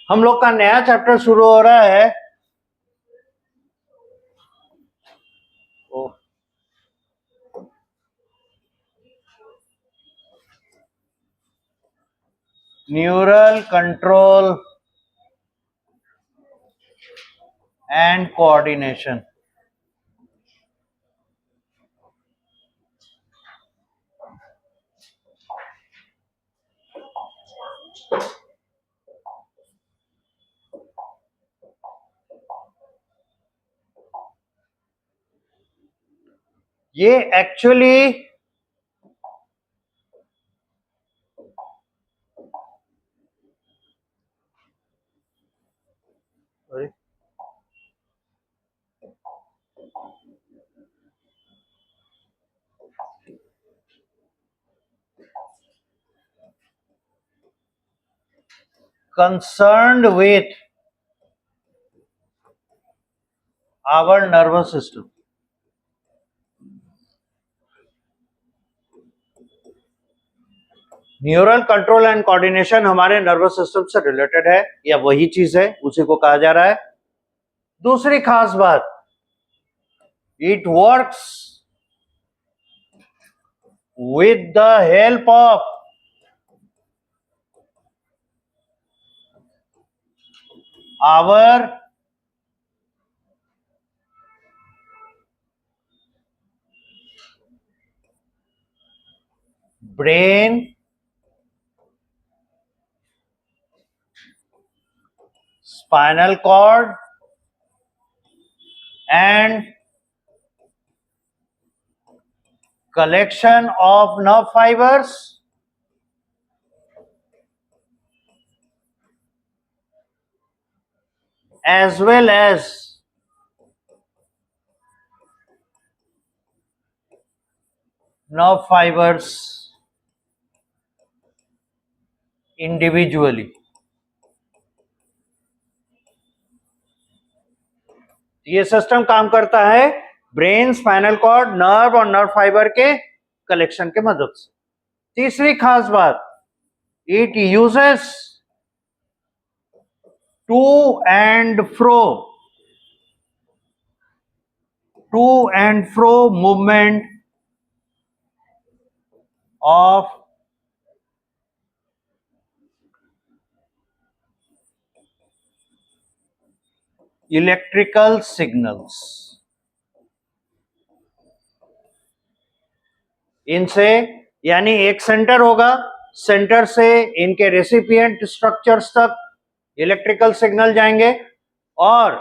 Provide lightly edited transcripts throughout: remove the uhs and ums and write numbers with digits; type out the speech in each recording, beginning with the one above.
हम लोग का नया चैप्टर शुरू हो रहा है न्यूरल कंट्रोल एंड कोऑर्डिनेशन। ये actually concerned with our nervous system। Neural control and coordination हमारे नर्वस सिस्टम से रिलेटेड है या वही चीज है, उसी को कहा जा रहा है। दूसरी खास बात, it works with the help of our brain, spinal cord and collection of nerve fibers as well as nerve fibers individually। ये सिस्टम काम करता है ब्रेन, स्पाइनल कॉर्ड, नर्व और नर्व फाइबर के कलेक्शन के मदद से। तीसरी खास बात, it uses to and fro movement of electrical signals. इनसे यानी एक सेंटर होगा, सेंटर से इनके रेसिपिएंट स्ट्रक्चर्स तक इलेक्ट्रिकल सिग्नल जाएंगे और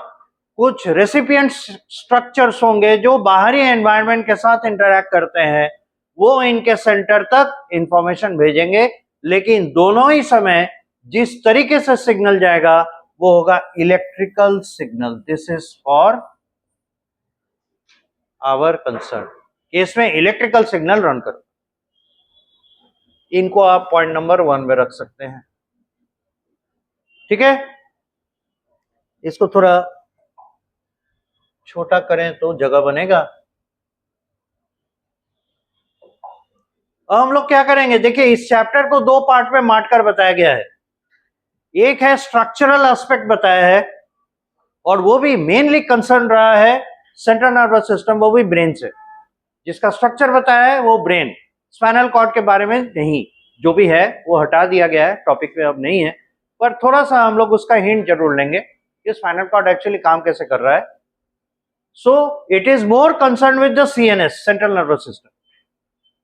कुछ रेसिपिएंट स्ट्रक्चर्स होंगे जो बाहरी एनवायरनमेंट के साथ इंटरैक्ट करते हैं, वो इनके सेंटर तक इंफॉर्मेशन भेजेंगे। लेकिन दोनों ही समय जिस तरीके से सिग्नल जाएगा वो होगा electrical signal. This is for our concern कि इसमें इलेक्ट्रिकल सिग्नल रन करो। इनको आप पॉइंट नंबर 1 में रख सकते हैं, ठीक है। इसको थोड़ा छोटा करें तो जगह बनेगा। अब हम लोग क्या करेंगे, देखिए इस चैप्टर को 2 पार्ट में बांट कर बताया गया है। एक है स्ट्रक्चरल एस्पेक्ट बताया है और वो भी मेनली कंसर्न रहा है सेंट्रल नर्वस सिस्टम, वो भी ब्रेन से। जिसका स्ट्रक्चर बताया है वो ब्रेन, स्पाइनल कॉर्ड के बारे में नहीं, जो भी है वो हटा दिया गया है, टॉपिक में अब नहीं है, पर थोड़ा सा हम लोग उसका हिंट जरूर लेंगे कि स्पाइनल कॉर्ड एक्चुअली काम कैसे कर रहा है। So it is more concern with the CNS, central nervous system.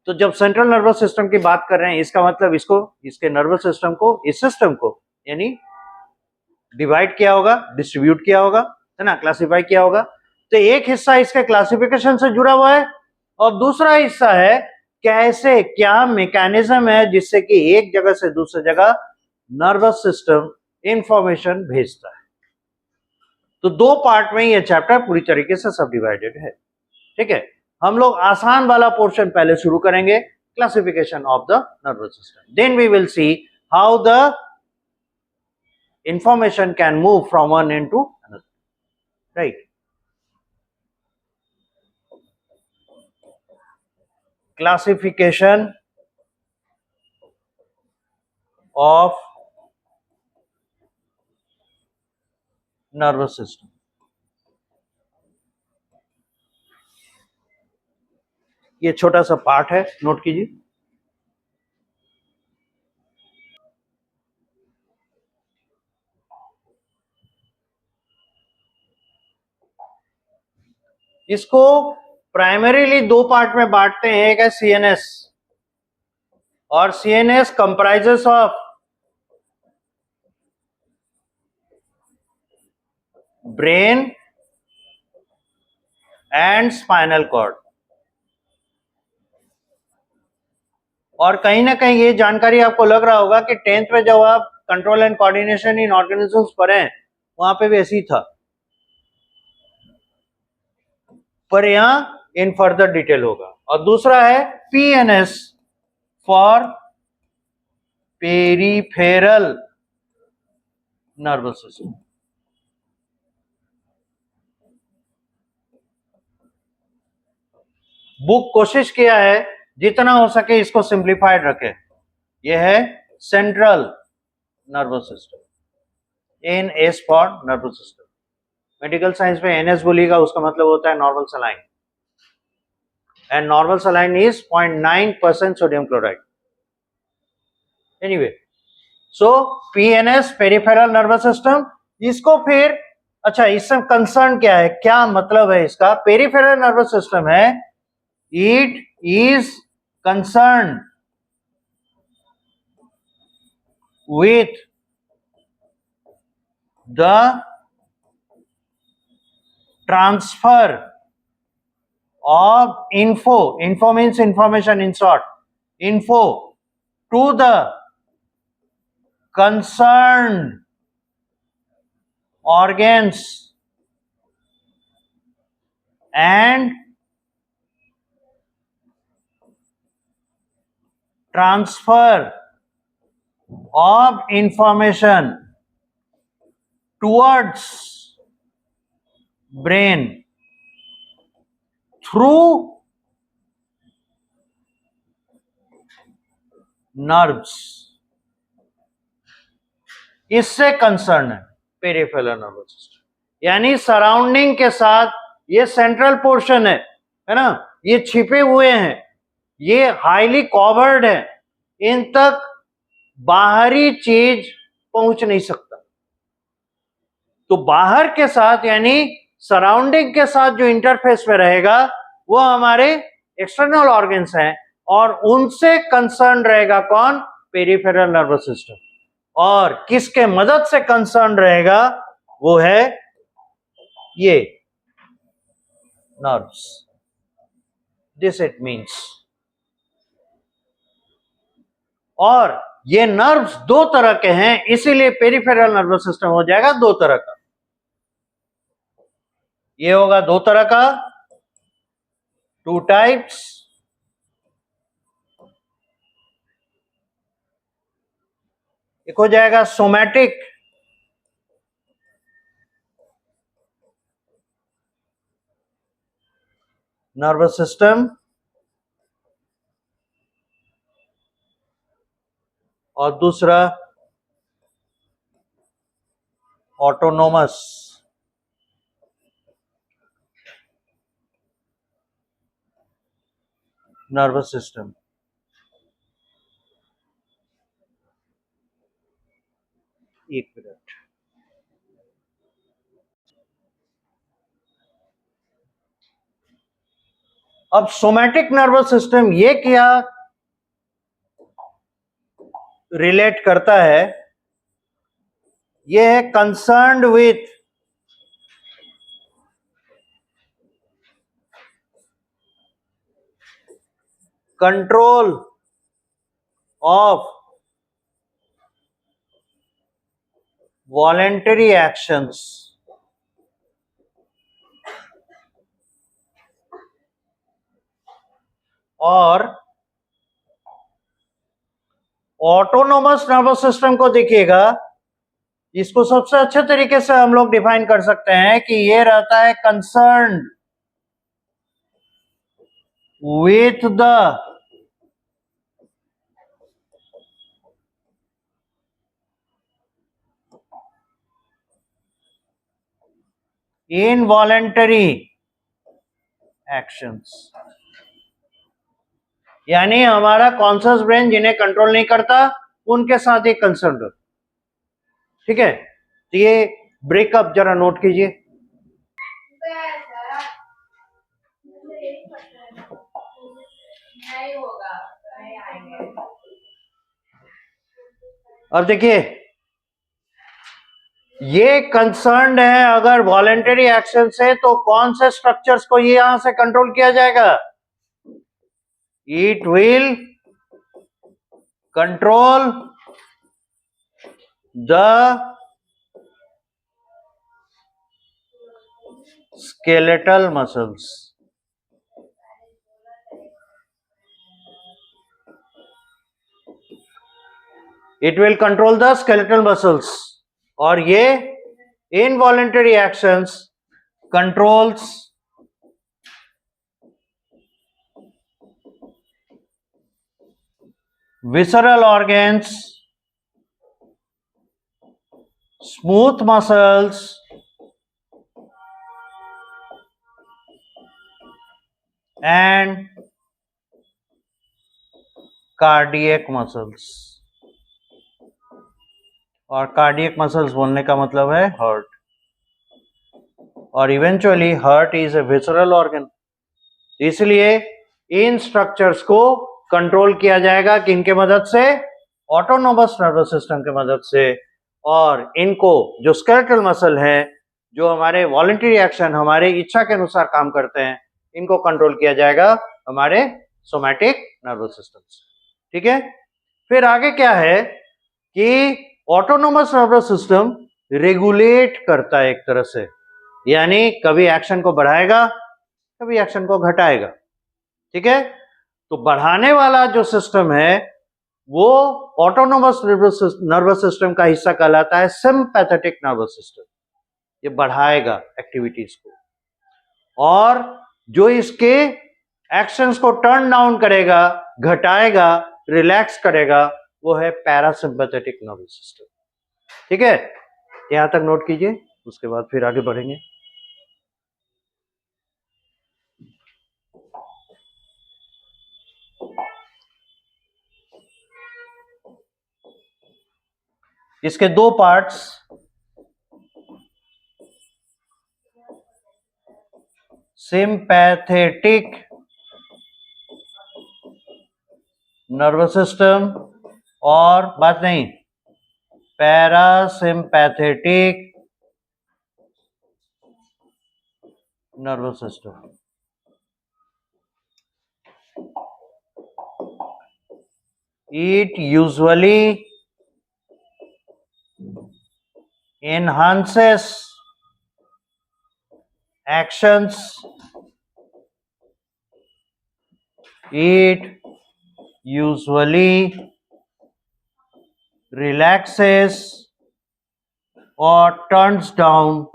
तो जब सेंट्रल नर्वस सिस्टम की बात कर रहे हैं, इसका मतलब इसको, इसके नर्वस सिस्टम को, इस सिस्टम को यानी डिवाइड किया होगा, डिस्ट्रीब्यूट किया होगा, है ना, क्लासिफाई किया होगा। तो एक हिस्सा इसके क्लासिफिकेशन से जुड़ा हुआ है और दूसरा हिस्सा है कैसे, क्या मैकेनिज्म है जिससे कि एक जगह से दूसरी जगह नर्वस सिस्टम इंफॉर्मेशन भेजता है। तो 2 पार्ट में ये चैप्टर पूरी तरीके से सब डिवाइडेड है, ठीक है। हम लोग आसान वाला पोर्शन पहले शुरू करेंगे, classification of the nervous system, then we will see how the information can move from one end to another, right? Classification of nervous system. ये छोटा सा पार्ट है, नोट कीजिए। इसको प्राइमरीली दो पार्ट में बांटते हैं, एक है सीएनएस, और CNS comprises of brain and spinal cord. और कहीं ना कहीं ये जानकारी आपको लग रहा होगा कि 10th में जब आप control and coordination in organisms पढ़े वहां पे भी ऐसे ही था, पर यहां इन फर्दर डिटेल होगा। और दूसरा है PNS for peripheral nervous system. Book कोशिश किया है जितना हो सके इसको सिंप्लीफाइड रखे। यह है central nervous system, N S for nervous system. Medical science में एनएस बोलिएगा उसका मतलब होता है normal saline, and normal saline is 0.9% sodium chloride. Anyway, so PNS peripheral nervous system. इसको फिर अच्छा, इससे कंसर्न क्या है, क्या मतलब है इसका? पेरिफेरल नर्वस सिस्टम है, it is concern with the transfer of info means information, in short, info to the concerned organs and transfer of information towards brain through nerves, इससे कंसर्न है पेरिफेरल नर्वस सिस्टम। यानी surrounding के साथ ये central portion है ना, ये छिपे हुए हैं, ये हाईली कवर्ड है, इन तक बाहरी चीज पहुंच नहीं सकता। तो बाहर के साथ यानी सराउंडिंग के साथ जो इंटरफेस में रहेगा वो हमारे एक्सटर्नल ऑर्गन्स हैं, और उनसे कंसर्न रहेगा कौन? Peripheral nervous system. और किसके मदद से कंसर्न रहेगा? वो है ये नर्व्स। This it means. और ये नर्व्स दो तरह के हैं, इसीलिए पेरिफेरल नर्वस सिस्टम हो जाएगा दो तरह का। ये होगा दो तरह का, टू टाइप्स। एक हो जाएगा सोमैटिक नर्वस सिस्टम, और दूसरा ऑटोनोमस नर्वस सिस्टम। एक मिनट, अब सोमैटिक नर्वस सिस्टम ये क्या रिलेट करता है? ये है concerned with control of voluntary actions, और ऑटोनोमस नर्वस सिस्टम को देखिएगा, इसको सबसे अच्छे तरीके से हम लोग डिफाइन कर सकते हैं कि ये रहता है concern with the involuntary actions, यानी हमारा कॉन्शियस ब्रेन जिन्हें कंट्रोल नहीं करता उनके साथ एक कंसर्न हो। ठीक है, तो ये ब्रेकअप जरा नोट कीजिए। अब देखिए, ये कंसर्न है अगर वॉलेंटरी एक्शन से, तो कौन से स्ट्रक्चर्स को ये यहां से कंट्रोल किया जाएगा? It will control the skeletal muscles. It will control the skeletal muscles, और ये involuntary actions controls visceral organs, smooth muscles, and cardiac muscles। और कार्डियक मसल्स बोलने का मतलब है हार्ट, और eventually heart is a visceral organ. इसलिए इन structures को कंट्रोल किया जाएगा किनके मदद से? ऑटोनोमस नर्वस सिस्टम के मदद से। और इनको जो स्केलेटल मसल है, जो हमारे वॉलंटरी एक्शन हमारे इच्छा के अनुसार काम करते हैं, इनको कंट्रोल किया जाएगा हमारे सोमैटिक नर्वस सिस्टम से। ठीक है, फिर आगे क्या है कि ऑटोनोमस नर्वस सिस्टम रेगुलेट करता है एक तरह से, यानी कभी एक्शन को बढ़ाएगा, कभी एक्शन को घटाएगा। ठीक है, तो बढ़ाने वाला जो सिस्टम है वो ऑटोनोमस नर्वस सिस्टम का हिस्सा कहलाता है सिंपैथेटिक नर्वस सिस्टम। ये बढ़ाएगा एक्टिविटीज को, और जो इसके एक्शंस को टर्न डाउन करेगा, घटाएगा, रिलैक्स करेगा, वो है पैरासिम्पैथेटिक नर्वस सिस्टम। ठीक है, यहां तक नोट कीजिए, उसके बाद फिर आगे बढ़ेंगे। इसके दो पार्ट्स, सिंपैथेटिक नर्वस सिस्टम और बात नहीं parasympathetic nervous system. It usually enhances actions. It usually relaxes or turns down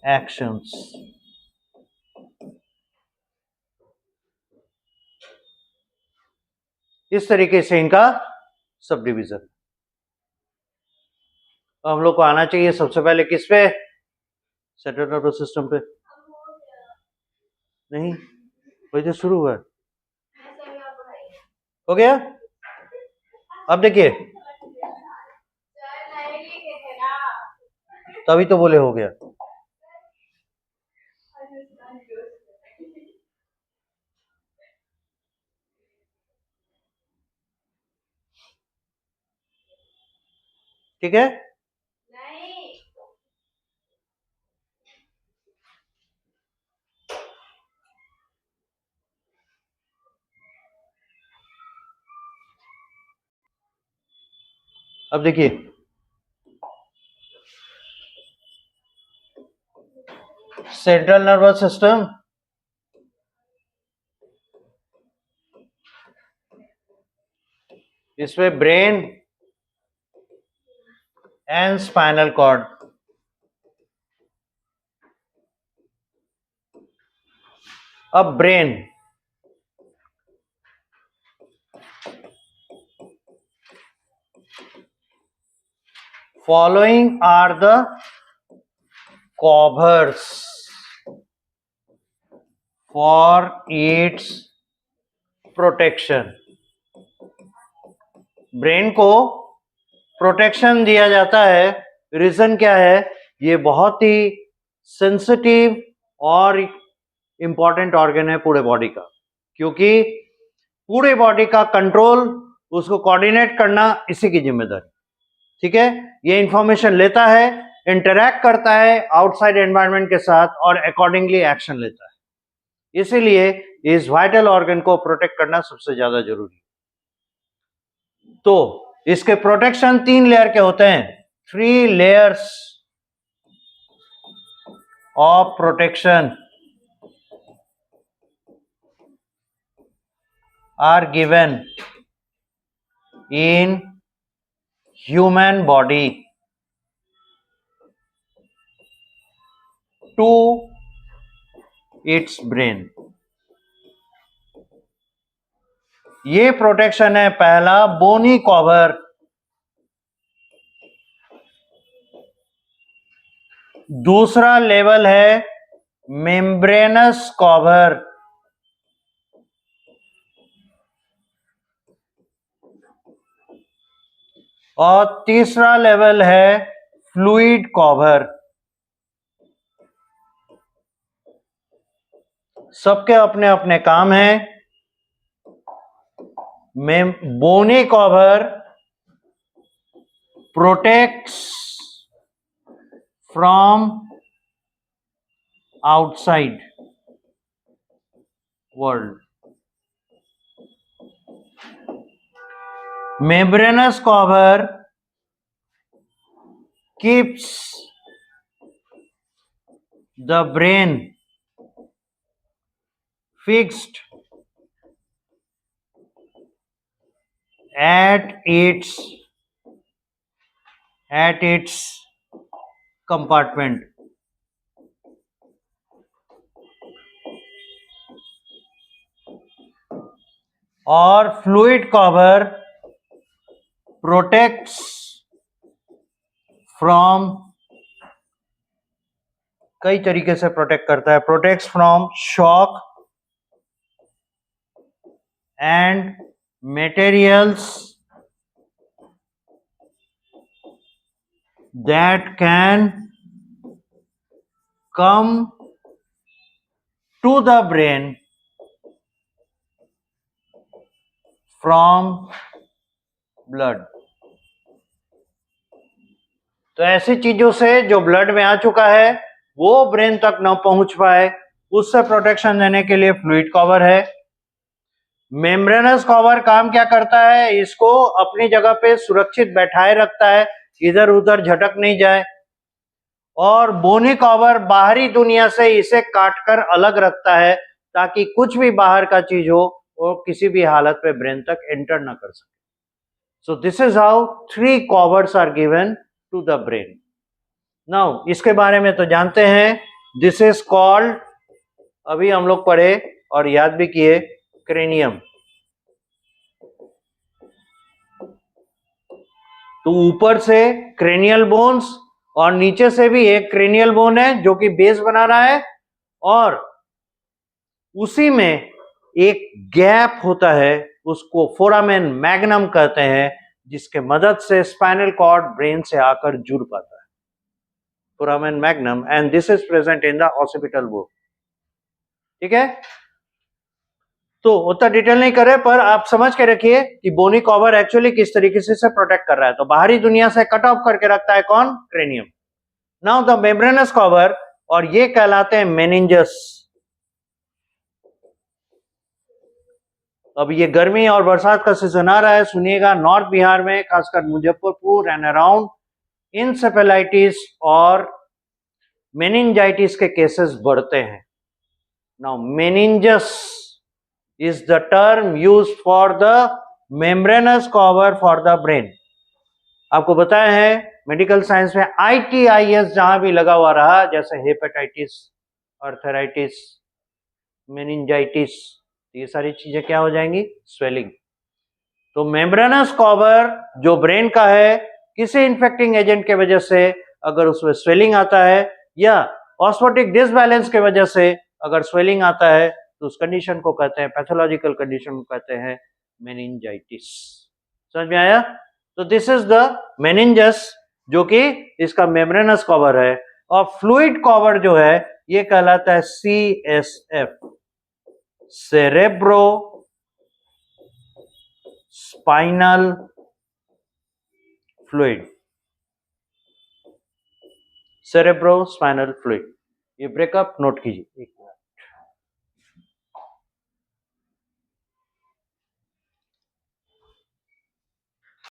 actions. इस तरीके से इनका सब डिवीजन। हम लोग को आना चाहिए सबसे पहले किस पे? सेंट्रल नर्वस सिस्टम पे। नहीं, वही तो शुरू हुआ है। हो गया? अब देखिए, तभी तो बोले हो गया। ठीक है, अब देखिए, सेंट्रल नर्वस सिस्टम इसमें ब्रेन एंड स्पाइनल कॉर्ड। अब brain, Following are the covers for its protection. Brain को प्रोटेक्शन दिया जाता है. रीजन क्या है? ये बहुत ही सेंसिटिव और इंपॉर्टेंट ऑर्गन है पूरे बॉडी का, क्योंकि पूरे बॉडी का कंट्रोल, उसको कोऑर्डिनेट करना इसी की जिम्मेदारी. ठीक है, ये इंफॉर्मेशन लेता है, इंटरैक्ट करता है आउटसाइड एनवायरनमेंट के साथ और अकॉर्डिंगली एक्शन लेता है. इसीलिए इस वाइटल ऑर्गन को प्रोटेक्ट करना सबसे ज्यादा जरूरी है. तो इसके प्रोटेक्शन 3 लेयर के होते हैं. 3 layers of protection are given in human body to its brain. ये प्रोटेक्शन है पहला, बोनी कवर. दूसरा लेवल है मेम्ब्रेनस कवर. और तीसरा लेवल है फ्लूइड कवर. सबके अपने अपने काम हैं. Bony cover protects from outside world. Membranous cover keeps the brain fixed at its compartment. और fluid cover protects from, कई तरीके से प्रोटेक्ट करता है. Protects from shock and materials that can come to the brain from blood. तो ऐसी चीजों से जो ब्लड में आ चुका है वो ब्रेन तक न पहुंच पाए, उससे प्रोटेक्शन देने के लिए फ्लूइड कवर है. मेम्ब्रेनस कवर काम क्या करता है? इसको अपनी जगह पे सुरक्षित बैठाए रखता है, इधर उधर झटक नहीं जाए. और बोनी कवर बाहरी दुनिया से इसे काटकर अलग रखता है ताकि कुछ भी बाहर का चीज हो वो किसी भी हालत पे ब्रेन तक एंटर ना कर सके. So this is how 3 covers are given to the brain. Now इसके बारे में तो जानते हैं. दिस इज कॉल्ड, अभी हम लोग पढ़े और याद भी किए, क्रेनियम. तो ऊपर से क्रेनियल बोन्स और नीचे से भी एक क्रेनियल बोन है जो कि बेस बना रहा है, और उसी में एक गैप होता है, उसको फोरामेन मैग्नम कहते हैं, जिसके मदद से स्पाइनल कॉर्ड ब्रेन से आकर जुड़ पाता है. Foramen magnum, and this is present in the occipital bone. ठीक है, तो उतना डिटेल नहीं करे, पर आप समझ के रखिए कि बोनी कवर एक्चुअली किस तरीके से प्रोटेक्ट कर रहा है. तो बाहरी दुनिया से कट ऑफ करके रखता है कौन? Cranium. Now the membranes cover, और ये कहलाते हैं मेनिंजस. अब ये गर्मी और बरसात का सीजन आ रहा है, सुनिएगा, नॉर्थ बिहार में खासकर मुजफ्फरपुर एंड अराउंड इंसेफेलाइटिस और मेनिंजाइटिस के केसेस बढ़ते हैं. Now meninges is the term used for the membranous cover for the brain. आपको बताया है मेडिकल साइंस में ITIS जहां भी लगा हुआ रहा, जैसे हेपेटाइटिस, आर्थराइटिस, मेनिंजाइटिस, ये सारी चीजें क्या हो जाएंगी? स्वेलिंग. तो मेम्ब्रेनस कवर जो ब्रेन का है किसी इन्फेक्टिंग एजेंट के वजह से अगर उसमें स्वेलिंग आता है या ऑस्मोटिक डिसबैलेंस के वजह से अगर स्वेलिंग आता है तो उस कंडीशन को कहते हैं, पैथोलॉजिकल कंडीशन को कहते हैं मेनिंजाइटिस। समझ में आया? तो दिस इज द मेनिंजस, जो कि इसका मेम्ब्रेनस कवर है, और फ्लूइड कवर जो है ये कहलाता है CSF, cerebro spinal fluid. Cerebro spinal fluid, ये ब्रेकअप नोट कीजिए।